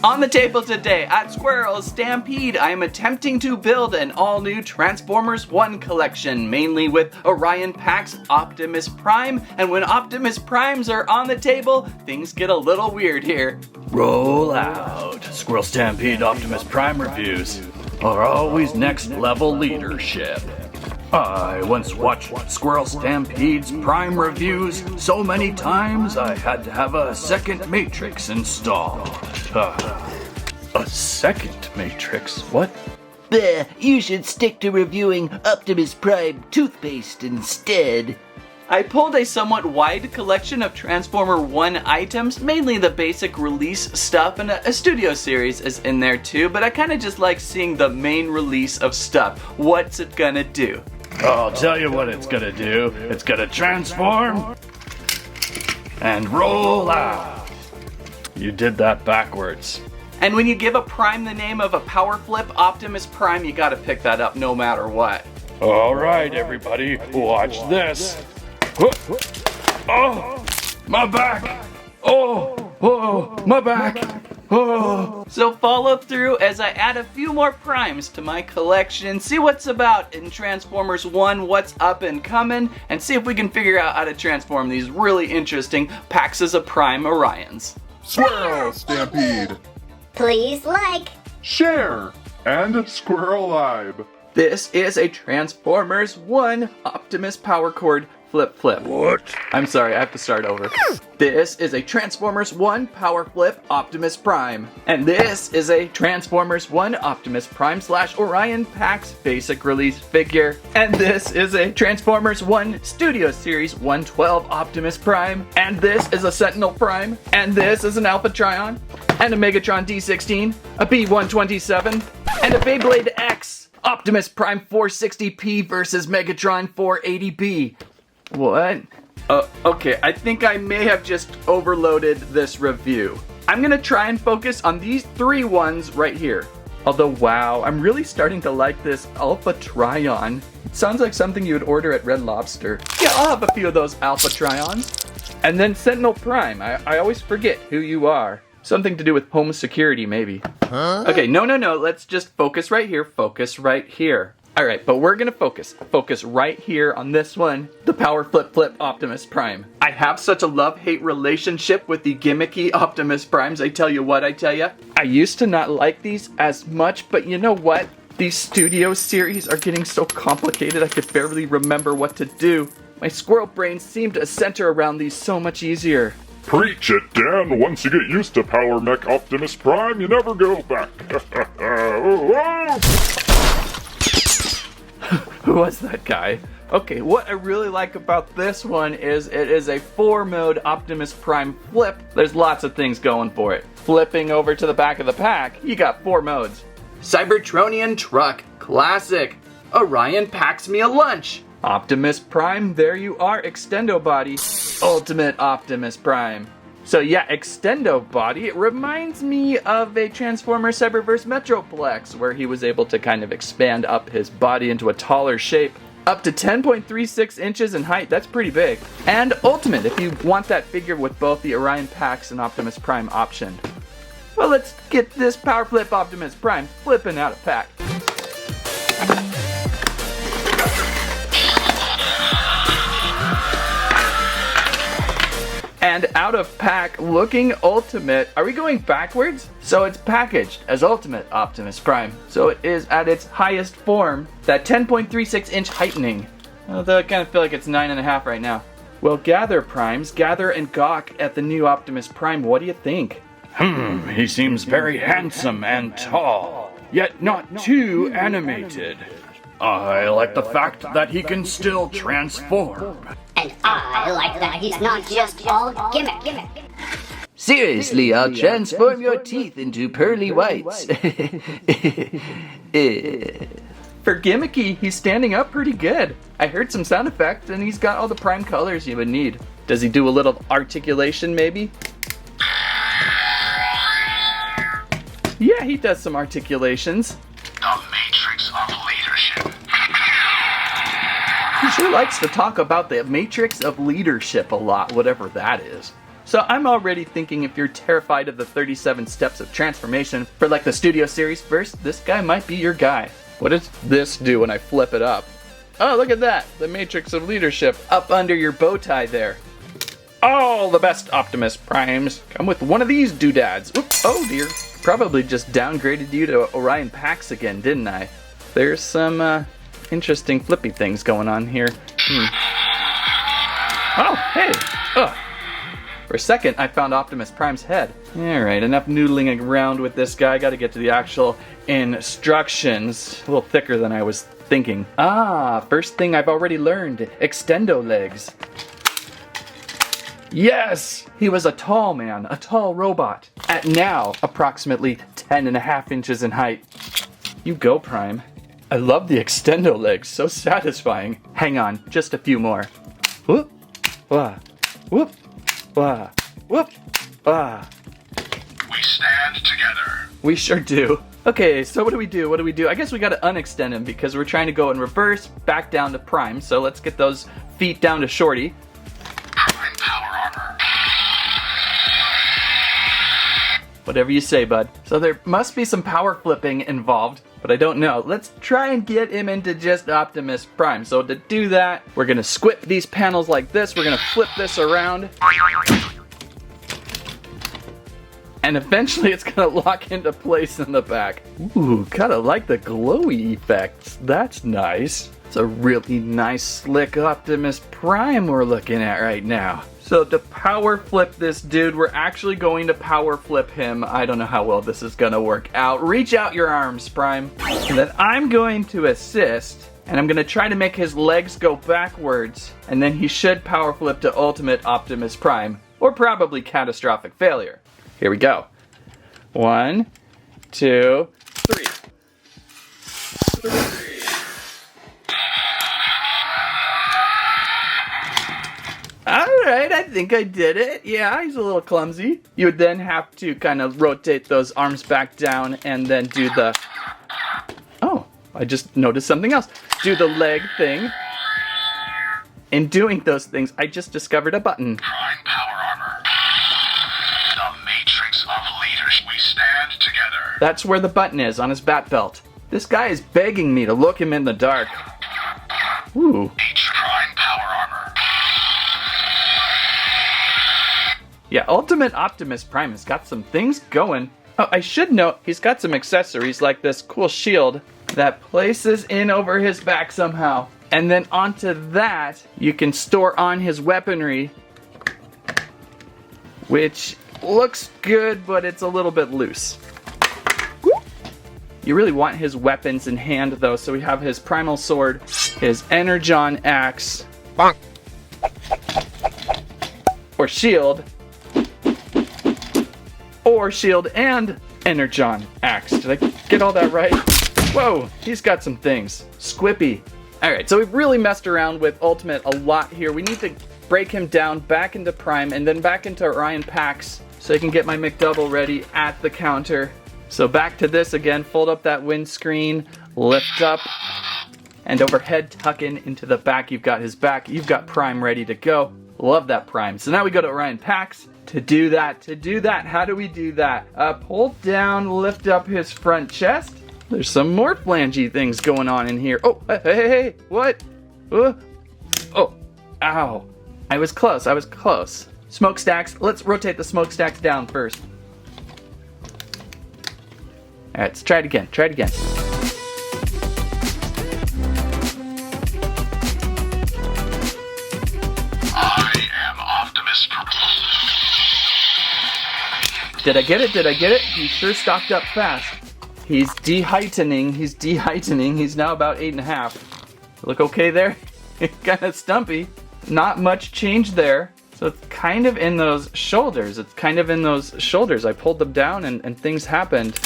On the table today at Squirrel Stampede, I am attempting to build an all-new Transformers ONE collection, mainly with Orion Pax, Optimus Prime, and when Optimus Primes are on the table, things get a little weird here. Roll out. Squirrel Stampede Optimus Prime reviews are always next level leadership. I once watched Squirrel Stampede's Prime reviews so many times I had to have a second Matrix installed. A second Matrix? What? Bleh, you should stick to reviewing Optimus Prime toothpaste instead. I pulled a somewhat wide collection of Transformer ONE items, mainly the basic release stuff, and a studio series is in there too, but I kind of just like seeing the main release of stuff. What's it gonna do? I'll tell you what it's gonna do. It's gonna transform and roll out. You did that backwards. And when you give a Prime the name of a Power Flip Optimus Prime, you gotta pick that up no matter what. Alright everybody, watch this. Oh, my back. Oh, my back. Oh. So follow through as I add a few more primes to my collection, see what's about in Transformers ONE, what's up and coming, and see if we can figure out how to transform these really interesting Paxes of Prime Orions. Squirrel Stampede, Please like, share, and Squirrel Live. This is a Transformers ONE Optimus Power Cord Flip. What? I'm sorry, I have to start over. This is a Transformers ONE Power Flip Optimus Prime. And this is a Transformers ONE Optimus Prime / Orion Pax basic release figure. And this is a Transformers ONE Studio Series 112 Optimus Prime. And this is a Sentinel Prime. And this is an Alpha Trion. And a Megatron D16. A B127. And a Beyblade X. Optimus Prime 460p versus Megatron 480b. What? Okay, I think I may have just overloaded this review. I'm gonna try and focus on these three ones right here. Although, wow, I'm really starting to like this Alpha Trion. Sounds like something you would order at Red Lobster. Yeah, I'll have a few of those Alpha Trions. And then Sentinel Prime. I always forget who you are. Something to do with home security, maybe. Huh? Okay, no, let's just focus right here, focus right here. Alright, but we're gonna focus right here on this one, the Power Flip Optimus Prime. I have such a love-hate relationship with the gimmicky Optimus Primes, I tell you what, I tell you. I used to not like these as much, but you know what? These studio series are getting so complicated I could barely remember what to do. My squirrel brain seemed to center around these so much easier. Preach it, Dan. Once you get used to Power Mech Optimus Prime, you never go back. Who was that guy? Okay, what I really like about this one is it is a 4-mode Optimus Prime flip. There's lots of things going for it. Flipping over to the back of the pack, you got 4 modes. Cybertronian Truck, Classic. Orion Pax Me a Lunch. Optimus Prime, there you are, Extendo Body. Ultimate Optimus Prime. So yeah, Extendo Body, it reminds me of a Transformers Cyberverse Metroplex, where he was able to kind of expand up his body into a taller shape. Up to 10.36 inches in height, that's pretty big. And Ultimate, if you want that figure with both the Orion Pax and Optimus Prime option. Well, let's get this Power Flip Optimus Prime flipping out of pack. And out of pack, looking Ultimate. Are we going backwards? So it's packaged as Ultimate Optimus Prime. So it is at its highest form, that 10.36 inch heightening. Although I kind of feel like it's 9.5 right now. Well, gather Primes, gather and gawk at the new Optimus Prime. What do you think? He seems very handsome and tall, yet not too animated. I like the fact that he can still transform. and I like that he's not just all gimmick. Seriously, I'll transform your teeth into pearly whites. For gimmicky, he's standing up pretty good. I heard some sound effects and he's got all the prime colors you would need. Does he do a little articulation maybe? Yeah, he does some articulations. The Matrix of Leadership. He sure likes to talk about the Matrix of Leadership a lot, whatever that is. So I'm already thinking if you're terrified of the 37 steps of transformation for like the Studio Series first, this guy might be your guy. What does this do when I flip it up? Oh, look at that! The Matrix of Leadership up under your bow tie there. All the best Optimus Primes come with one of these doodads. Oops, oh dear. Probably just downgraded you to Orion Pax again, didn't I? There's some interesting flippy things going on here. Oh, hey! Ugh. For a second, I found Optimus Prime's head. Alright, enough noodling around with this guy. Gotta get to the actual instructions. A little thicker than I was thinking. Ah, first thing I've already learned. Extendo legs. Yes! He was a tall man, a tall robot. At now, approximately 10.5 inches in height. You go, Prime. I love the extendo legs, so satisfying. Hang on, just a few more. Whoop, wah, whoop. Wah, whoop, wah. We stand together. We sure do. Okay, so what do we do? What do we do? I guess we gotta unextend him because we're trying to go in reverse, back down to Prime. So let's get those feet down to Shorty. Prime power armor. Whatever you say, bud. So there must be some power flipping involved, but I don't know. Let's try and get him into just Optimus Prime. So to do that, we're gonna squip these panels like this. We're gonna flip this around. And eventually it's gonna lock into place in the back. Ooh, kinda like the glowy effects. That's nice. It's a really nice, slick Optimus Prime we're looking at right now. So to power flip this dude, we're actually going to power flip him. I don't know how well this is gonna work out. Reach out your arms, Prime. And then I'm going to assist, and I'm gonna try to make his legs go backwards, and then he should power flip to Ultimate Optimus Prime, or probably catastrophic failure. Here we go. 1, 2, 3. Alright, I think I did it. Yeah, he's a little clumsy. You would then have to kind of rotate those arms back down and then do the... Oh, I just noticed something else. Do the leg thing. In doing those things, I just discovered a button. Prime power armor. The Matrix of Leadership. We stand together. That's where the button is, on his bat belt. This guy is begging me to look him in the dark. Ooh. Prime power armor. Yeah, Ultimate Optimus Prime has got some things going. Oh, I should note, he's got some accessories like this cool shield that places in over his back somehow. And then onto that, you can store on his weaponry, which looks good, but it's a little bit loose. You really want his weapons in hand though, so we have his Primal Sword, his Energon Axe, bonk, or shield, or shield and Energon Axe. Did I get all that right? Whoa, he's got some things. Squippy. Alright, so we've really messed around with Ultimate a lot here. We need to break him down back into Prime and then back into Orion Pax so I can get my McDouble ready at the counter. So back to this again, fold up that windscreen, lift up, and overhead tuck into the back. You've got his back, you've got Prime ready to go. Love that Prime. So now we go to Orion Pax. To do that, how do we do that? Pull down, lift up his front chest. There's some more flangey things going on in here. Oh, hey, what? Oh, ow. I was close. Smokestacks, let's rotate the smokestacks down first. Alright, let's try it again. I am Optimus Prime. Did I get it? He sure stocked up fast. He's de-heightening. He's now about 8.5. Look okay there? Kind of stumpy. Not much change there. So it's kind of in those shoulders. I pulled them down and things happened.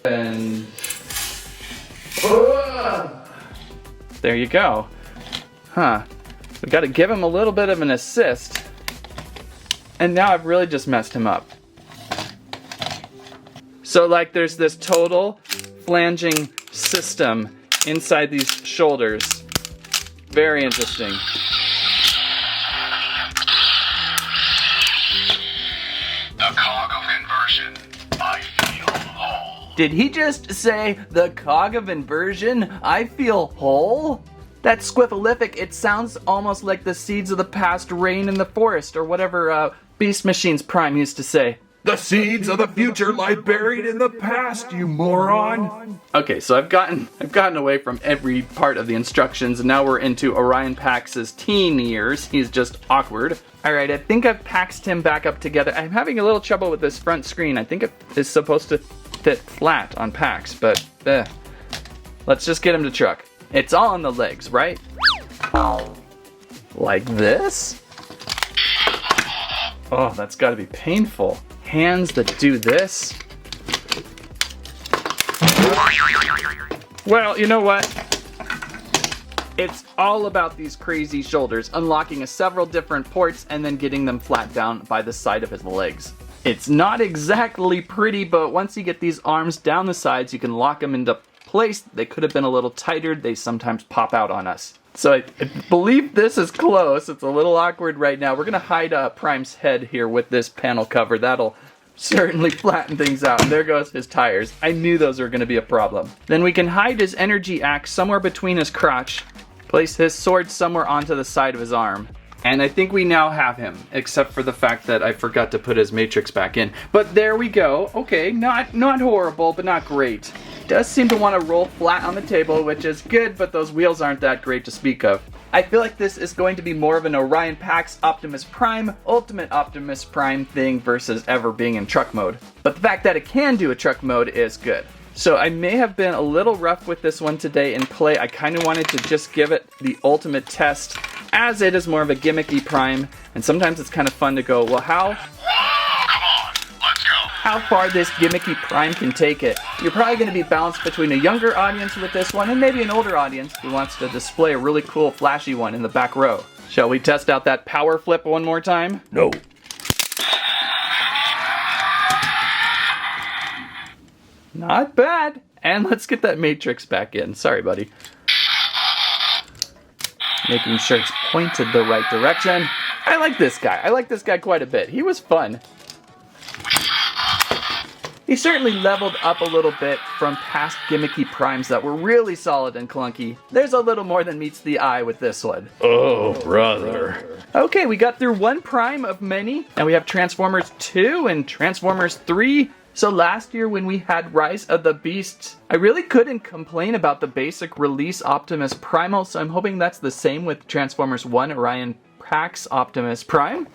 And there you go. Huh. We got to give him a little bit of an assist. And now I've really just messed him up. So like there's this total flanging system inside these shoulders. Very interesting. Did he just say the cog of inversion? I feel whole? That's squiffalific. It sounds almost like the seeds of the past rain in the forest, or whatever Beast Machines Prime used to say. The seeds of the future lie buried in the past, you moron! Okay, so I've gotten away from every part of the instructions, and now we're into Orion Pax's teen years. He's just awkward. Alright, I think I've paxed him back up together. I'm having a little trouble with this front screen. I think it is supposed to fit flat on Pax, but let's just get him to truck. It's all on the legs, right? Like this? Oh, that's gotta be painful. Hands that do this. Well, you know what? It's all about these crazy shoulders, unlocking several different ports and then getting them flat down by the side of his legs. It's not exactly pretty, but once you get these arms down the sides, you can lock them into place. They could have been a little tighter. They sometimes pop out on us. So I believe this is close. It's a little awkward right now. We're going to hide Prime's head here with this panel cover. That'll certainly flatten things out. And there goes his tires. I knew those were going to be a problem. Then we can hide his energy axe somewhere between his crotch. Place his sword somewhere onto the side of his arm. And I think we now have him, except for the fact that I forgot to put his matrix back in. But there we go. Okay, not horrible, but not great. Does seem to want to roll flat on the table, which is good, but those wheels aren't that great to speak of. I feel like this is going to be more of an Orion Pax Optimus Prime, Ultimate Optimus Prime thing versus ever being in truck mode. But the fact that it can do a truck mode is good. So I may have been a little rough with this one today in play. I kind of wanted to just give it the ultimate test, as it is more of a gimmicky Prime, and sometimes it's kind of fun to go, well, how far this gimmicky Prime can take it. You're probably going to be balanced between a younger audience with this one and maybe an older audience who wants to display a really cool flashy one in the back row. Shall we test out that power flip one more time? No. Not bad. And let's get that matrix back in. Sorry, buddy. Making sure it's pointed the right direction. I like this guy. I like this guy quite a bit. He was fun. He certainly leveled up a little bit from past gimmicky primes that were really solid and clunky. There's a little more than meets the eye with this one. Oh, brother. Okay, we got through one prime of many, and we have Transformers 2 and Transformers 3. So last year when we had Rise of the Beasts, I really couldn't complain about the basic release Optimus Primal, so I'm hoping that's the same with Transformers ONE Orion Pax Optimus Prime.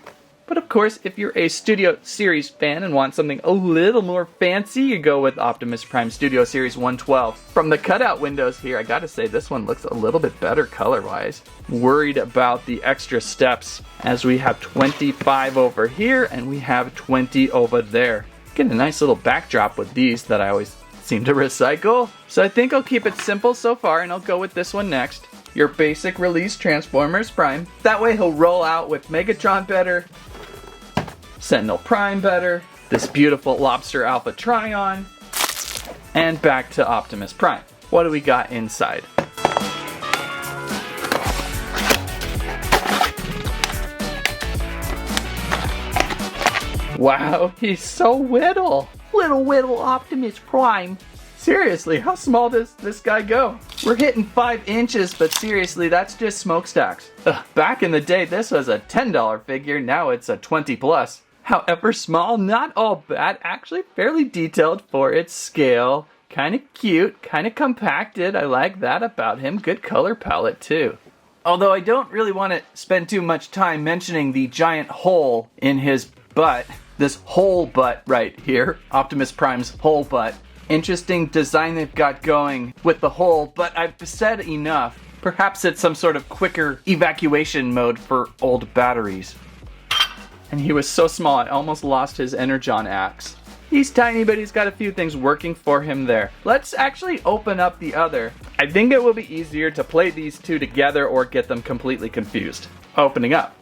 But of course, if you're a Studio Series fan and want something a little more fancy, you go with Optimus Prime Studio Series 112. From the cutout windows here, I gotta say this one looks a little bit better color-wise. Worried about the extra steps, as we have 25 over here and we have 20 over there. Get a nice little backdrop with these that I always seem to recycle. So I think I'll keep it simple so far, and I'll go with this one next. Your basic release Transformers Prime. That way he'll roll out with Megatron better, Sentinel Prime better, this beautiful Lobster Alpha Trion, and back to Optimus Prime. What do we got inside? Wow, he's so little. Little Optimus Prime. Seriously, how small does this guy go? We're hitting 5 inches, but seriously, that's just smokestacks. Back in the day, this was a $10 figure, now it's a 20 plus. However small, not all bad, actually fairly detailed for its scale. Kinda cute, kinda compacted, I like that about him. Good color palette too. Although I don't really want to spend too much time mentioning the giant hole in his butt. This whole butt right here, Optimus Prime's whole butt. Interesting design they've got going with the hole, but I've said enough. Perhaps it's some sort of quicker evacuation mode for old batteries. And he was so small, I almost lost his Energon axe. He's tiny, but he's got a few things working for him there. Let's actually open up the other. I think it will be easier to play these two together or get them completely confused. Opening up.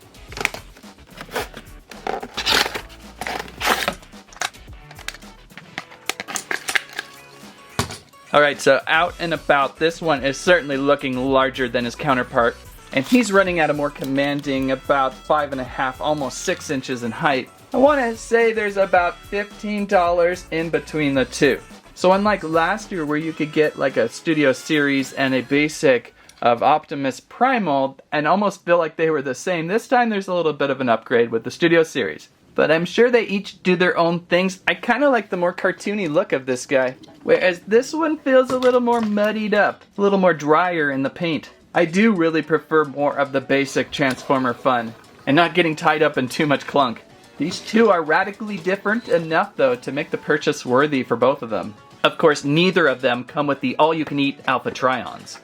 Alright, so out and about, this one is certainly looking larger than his counterpart. And he's running at a more commanding about 5.5, almost 6 inches in height. I want to say there's about $15 in between the two. So unlike last year where you could get like a Studio Series and a basic of Optimus Prime mold and almost feel like they were the same, this time there's a little bit of an upgrade with the Studio Series. But I'm sure they each do their own things. I kind of like the more cartoony look of this guy, whereas this one feels a little more muddied up, a little more drier in the paint. I do really prefer more of the basic Transformer fun, and not getting tied up in too much clunk. These two are radically different enough though to make the purchase worthy for both of them. Of course, neither of them come with the all-you-can-eat Alpha Trions.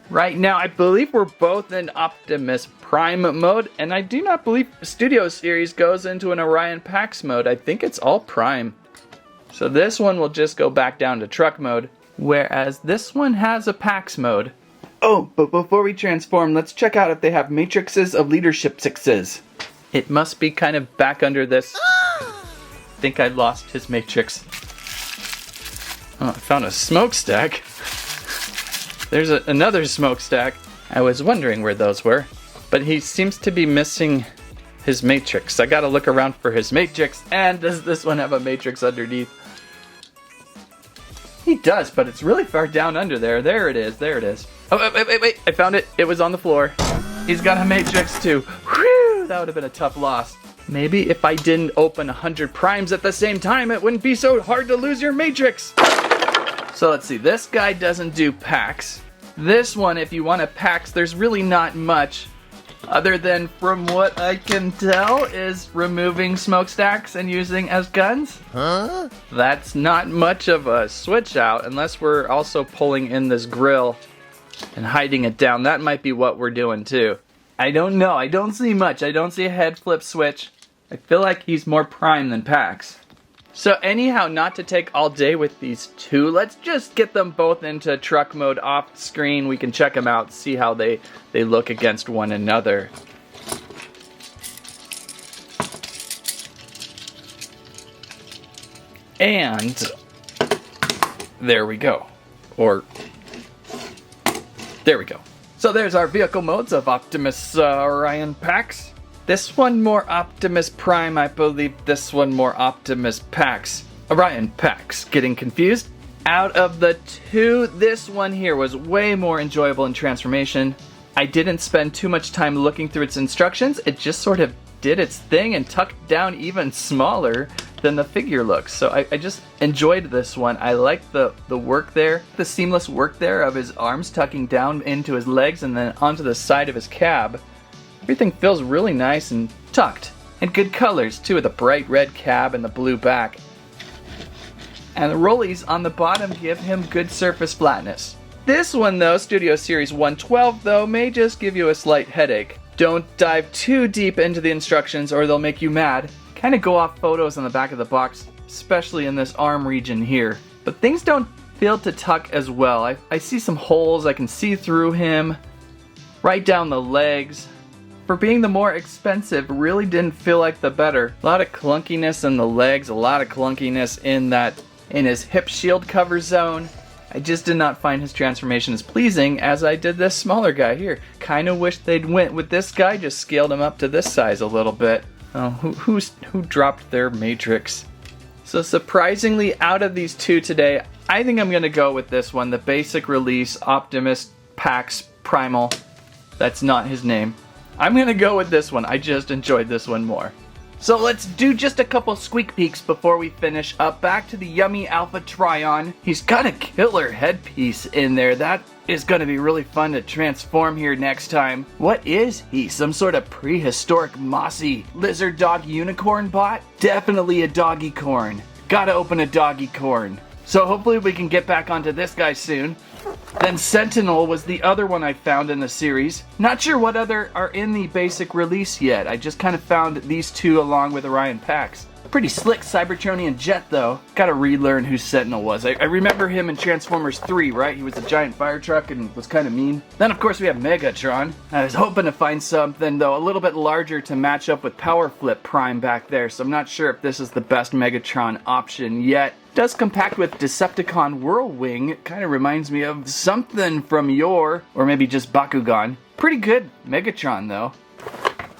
Right now, I believe we're both in Optimus Prime mode, and I do not believe Studio Series goes into an Orion Pax mode. I think it's all Prime. So this one will just go back down to truck mode, whereas this one has a Pax mode. Oh, but before we transform, let's check out if they have matrices of leadership 6s. It must be kind of back under this. I think I lost his matrix. Oh, I found a smokestack. There's another smokestack. I was wondering where those were. But he seems to be missing his matrix. I gotta look around for his matrix. And does this one have a matrix underneath? He does, but it's really far down under there. There it is, there it is. Oh, wait, I found it. It was on the floor. He's got a matrix too. Whew, that would have been a tough loss. Maybe if I didn't open 100 primes at the same time, it wouldn't be so hard to lose your matrix. So let's see, this guy doesn't do packs. This one, if you want a packs, there's really not much. Other than, from what I can tell, is removing smokestacks and using as guns. Huh? That's not much of a switch out, unless we're also pulling in this grill and hiding it down. That might be what we're doing too. I don't know, I don't see much. I don't see a head flip switch. I feel like he's more Prime than Pax. So anyhow, not to take all day with these two, let's just get them both into truck mode off screen. We can check them out, see how they look against one another. And there we go. Or there we go. So there's our vehicle modes of Optimus Orion Pax. This one more Optimus Prime, I believe this one more Optimus Pax. Orion Pax, getting confused? Out of the two, this one here was way more enjoyable in transformation. I didn't spend too much time looking through its instructions, it just sort of did its thing and tucked down even smaller than the figure looks. So I just enjoyed this one. I liked the work there, the seamless work there of his arms tucking down into his legs and then onto the side of his cab. Everything feels really nice and tucked. And good colors too, with the bright red cab and the blue back. And the rollies on the bottom give him good surface flatness. This one though, Studio Series 112 though, may just give you a slight headache. Don't dive too deep into the instructions or they'll make you mad. Kind of go off photos on the back of the box, especially in this arm region here. But things don't feel to tuck as well. I see some holes, I can see through him. Right down the legs. For being the more expensive, really didn't feel like the better. A lot of clunkiness in the legs, a lot of clunkiness in his hip shield cover zone. I just did not find his transformation as pleasing as I did this smaller guy here. Kinda wish they'd went with this guy, just scaled him up to this size a little bit. Oh, who dropped their matrix? So surprisingly, out of these two today, I think I'm gonna go with this one, the basic release Optimus Pax Primal. That's not his name. I'm gonna go with this one. I just enjoyed this one more. So let's do just a couple squeak peeks before we finish up. Back to the yummy Alpha Trion. He's got a killer headpiece in there. That is gonna be really fun to transform here next time. What is he? Some sort of prehistoric mossy lizard dog unicorn bot? Definitely a doggy corn. Gotta open a doggy corn. So hopefully we can get back onto this guy soon. Then Sentinel was the other one I found in the series. Not sure what other are in the basic release yet. I just kind of found these two along with Orion Pax. Pretty slick Cybertronian jet though. Gotta relearn who Sentinel was. I remember him in Transformers 3, right? He was a giant fire truck and was kind of mean. Then of course we have Megatron. I was hoping to find something though a little bit larger to match up with Power Flip Prime back there. So I'm not sure if this is the best Megatron option yet. Does compact with Decepticon Whirlwing. It kind of reminds me of something from or maybe just Bakugan. Pretty good Megatron though.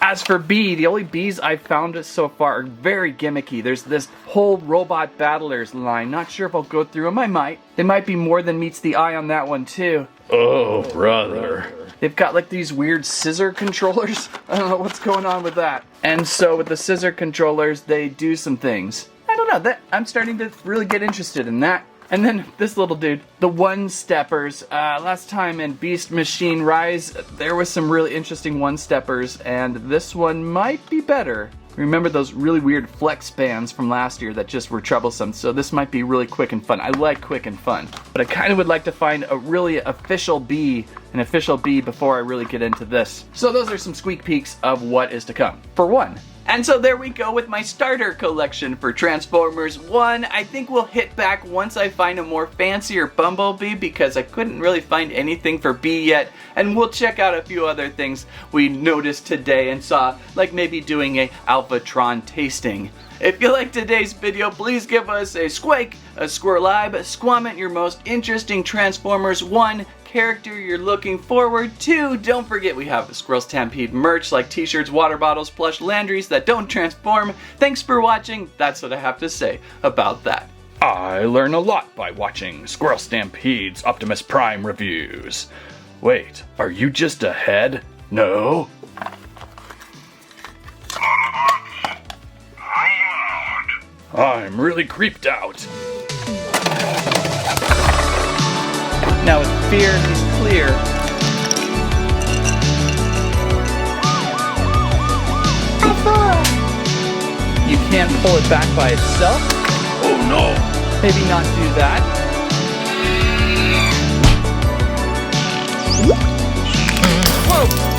As for B, the only Bs I've found so far are very gimmicky. There's this whole Robot Battlers line. Not sure if I'll go through them. I might. There might be more than meets the eye on that one too. Oh, brother. They've got like these weird scissor controllers. I don't know what's going on with that. And so with the scissor controllers, they do some things. I don't know. I'm starting to really get interested in that. And then this little dude, the one-steppers. Last time in Beast Machine Rise, there was some really interesting one-steppers, and this one might be better. Remember those really weird flex bands from last year that just were troublesome, so this might be really quick and fun. I like quick and fun, but I kind of would like to find a really official B, an official B before I really get into this. So those are some squeak peeks of what is to come. For one. And so there we go with my starter collection for Transformers ONE. I think we'll hit back once I find a more fancier Bumblebee because I couldn't really find anything for B yet. And we'll check out a few other things we noticed today and saw, like maybe doing a Alphatron tasting. If you liked today's video, please give us a squeak, a squirrelibe, squament your most interesting Transformers ONE character you're looking forward to. Don't forget we have SquirrelStampede merch like t-shirts, water bottles, plush landries that don't transform. Thanks for watching. That's what I have to say about that. I learn a lot by watching Squirrel Stampede's Optimus Prime reviews. Wait, are you just a head? No? I'm really creeped out. Now with fear, he's clear. You can't pull it back by itself? Oh no! Maybe not do that. Whoa!